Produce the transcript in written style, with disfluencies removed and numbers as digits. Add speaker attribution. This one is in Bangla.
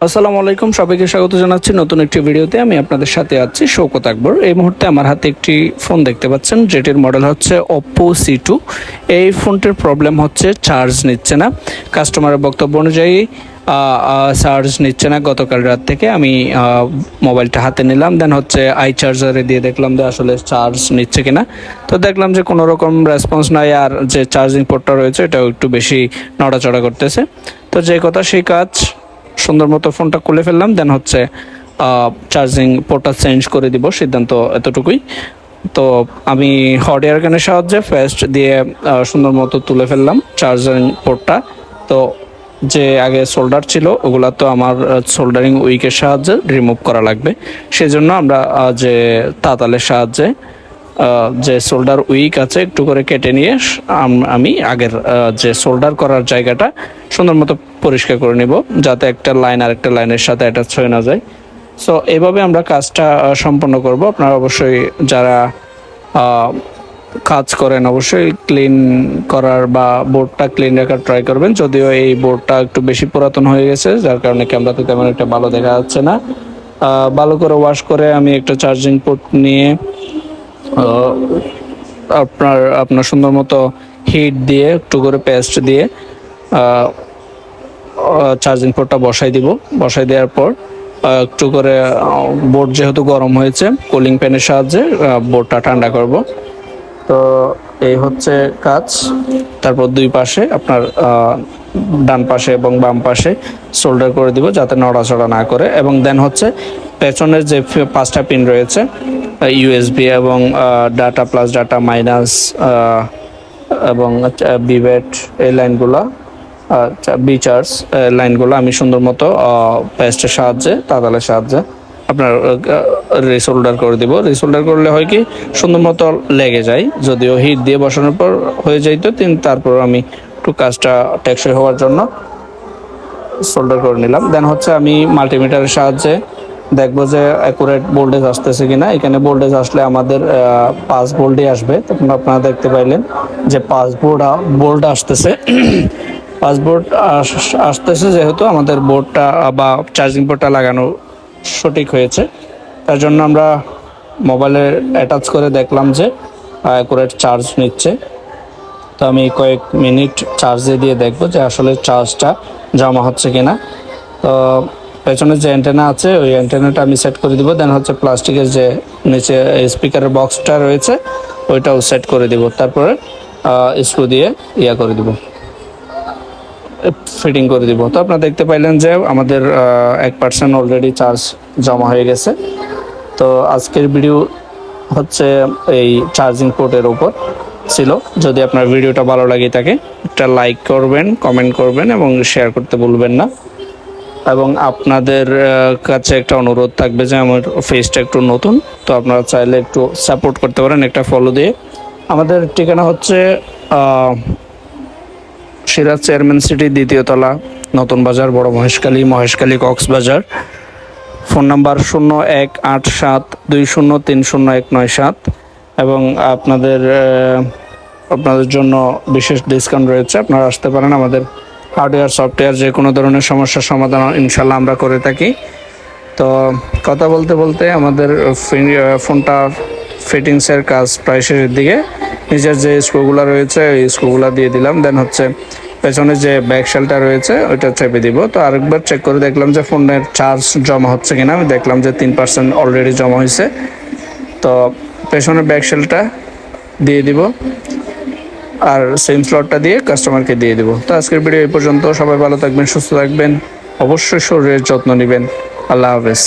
Speaker 1: আসসালামু আলাইকুম, সবাইকে স্বাগত জানাচ্ছি নতুন একটি ভিডিওতে। আমি আপনাদের সাথে আছি শৌকত আকবর। এই মুহূর্তে আমার হাতে একটি ফোন দেখতে পাচ্ছেন, যেটির মডেল হচ্ছে Oppo C2। এই ফোনটির প্রবলেম হচ্ছে চার্জ নিচ্ছে না। কাস্টমারের বক্তব্য অনুযায়ী চার্জ নিচ্ছে না। গতকাল রাত থেকে আমি মোবাইলটা হাতে নিলাম, দেন হচ্ছে চার্জারে দিয়ে দেখলাম যে আসলে চার্জ নিচ্ছে কিনা। তো দেখলাম যে কোনো রকম রেসপন্স নাই, আর যে চার্জিং পোর্টটা রয়েছে এটাও একটু বেশি নড়াচড়া করতেছে। তো যে কথা সেই কাজ, সুন্দর মতো ফোনটা খুলে ফেললাম, দেন হচ্ছে চার্জিং পোর্টটা চেঞ্জ করে দিব, সিদ্ধান্ত এতটুকুই। তো আমি হট এয়ার গানের সাহায্যে ফার্স্ট দিয়ে সুন্দর মতো তুলে ফেললাম চার্জিং পোর্টটা। তো যে আগে সোল্ডার ছিল ওগুলা তো আমার সোল্ডারিং উইকের সাহায্যে রিমুভ করা লাগবে, সেজন্য আমরা যে তাতালের সাহায্যে যে সোল্ডার উইক আছে একটু করে কেটে নিয়ে আমি আগের যে সোল্ডার করার জায়গাটা সুন্দর মতো পরিষ্কার করে নিব, যাতে একটা লাইন আর একটা লাইনের সাথে অ্যাটাচ হয়ে না যায়। সো এইভাবে আমরা কাজটা সম্পন্ন করব। আপনারা অবশ্যই যারা কাজ করেন অবশ্যই ক্লিন করার বা বোর্ডটা ক্লিন রাখার ট্রাই করবেন। যদিও এই বোর্ডটা একটু বেশি পুরাতন হয়ে গেছে, যার কারণে ক্যামেরাতে তেমন একটা ভালো দেখা যাচ্ছে না। ভালো করে ওয়াশ করে আমি একটা চার্জিং পোর্ট নিয়ে আপনার সুন্দর মতো হিট দিয়ে একটু করে পেস্ট দিয়ে চার্জিং পোর্টটা বসাই দিব। বসাই দেওয়ার পর একটু করে বোর্ড যেহেতু গরম হয়েছে, কুলিং ফ্যানের সাহায্যে বোর্ডটা ঠান্ডা করব। তো এই হচ্ছে কাজ। তারপর দুই পাশে আপনার ডান পাশে এবং বাম পাশে সোল্ডার করে দিব, যাতে নড়াচড়া না করে। এবং দেন হচ্ছে পেছনের যে 5টা পিন রয়েছে, ইউএসবি এবং ডাটা প্লাস ডাটা মাইনাস এবং বিভেট, এই লাইনগুলো চার্জ লাইনগুলো আমি সুন্দর মতো পেস্টের সাহায্যে, তাতালের সাহায্যে আপনার রিসোল্ডার করে দিব। রিসোল্ডার করলে হয় কি সুন্দর মতো লেগে যায়, যদিও হিট দিয়ে বসানোর পর হয়ে যাইতো, তারপর আমি একটু কাজটা টেকসই হওয়ার জন্য সোল্ডার করে নিলাম। দেন হচ্ছে আমি মাল্টিমিটারের সাহায্যে দেখবো যে অ্যাকুরেট ভোল্টেজ আসতেছে কিনা। এখানে ভোল্টেজ আসলে আমাদের 5 ভোল্টই আসবে। তখন আপনারা দেখতে পাইলেন যে 5 ভোল্ট আসতেছে। 5 ভোল্ট আসতেছে, যেহেতু আমাদের বোর্ডটা বা চার্জিং পোর্টটা লাগানো সঠিক হয়েছে, তার জন্য আমরা মোবাইলে অ্যাটাচ করে দেখলাম যে অ্যাকুরেট চার্জ নিচ্ছে। তো আমি কয়েক মিনিট চার্জে দিয়ে দেখবো যে আসলে চার্জটা জমা হচ্ছে কিনা। তো পেছনের যে অ্যান্টেনা আছে ওই অ্যান্টেনাটা আমি সেট করে দিব। দেন হচ্ছে প্লাস্টিকের যে নিচে স্পিকারের বক্সটা রয়েছে ওইটাও সেট করে দিব। তারপরে স্ক্রু দিয়ে করে দিব, ফিটিং করে দিব। তো আপনারা দেখতে পাইলেন যে আমাদের 1% অলরেডি চার্জ জমা হয়ে গেছে। তো আজকের ভিডিও হচ্ছে এই চার্জিং পোর্টের উপর ছিল। যদি আপনার ভিডিওটা ভালো লাগে থাকে একটা লাইক করবেন, কমেন্ট করবেন এবং শেয়ার করতে ভুলবেন না। এবং আপনাদের কাছে একটা অনুরোধ থাকবে যে আমার ফেসটা একটু নতুন, তো আপনারা চাইলে একটু সাপোর্ট করতে পারেন একটা ফলো দিয়ে। আমাদের ঠিকানা হচ্ছে সিরাজ চেয়ারম্যান সিটি, 2য় তলা, নতুন বাজার, বড় মহেশখালী কক্সবাজার। Phone number 018720301997। এবং আপনাদের জন্য বিশেষ ডিসকাউন্ট রয়েছে, আপনারা আসতে পারেন। আমাদের হার্ডওয়্যার সফটওয়্যার যে কোনো ধরনের সমস্যার সমাধান ইনশাল্লাহ আমরা করে থাকি। তো কথা বলতে বলতে আমাদের ফোনটা ফিটিংসের কাজ প্রায় শেষের দিকে। নিজের যে স্ক্রুগুলো রয়েছে ওই স্ক্রুগুলো দিয়ে দিলাম। দেন হচ্ছে পেছনে যে ব্যাক শেলটা রয়েছে ওইটা চেপে দিব। তো আরেকবার চেক করে দেখলাম যে ফোনের চার্জ জমা হচ্ছে কিনা। আমি দেখলাম যে 3% অলরেডি জমা হয়েছে। তো পেছনের ব্যাক শেলটা দিয়ে দিব আর সেম স্লটটা দিয়ে কাস্টমারকে দিয়ে দিব। তো আজকের ভিডিও এই পর্যন্ত। সবাই ভালো থাকবেন, সুস্থ থাকবেন, অবশ্যই শরীরের যত্ন নেবেন। আল্লাহ হাফেজ।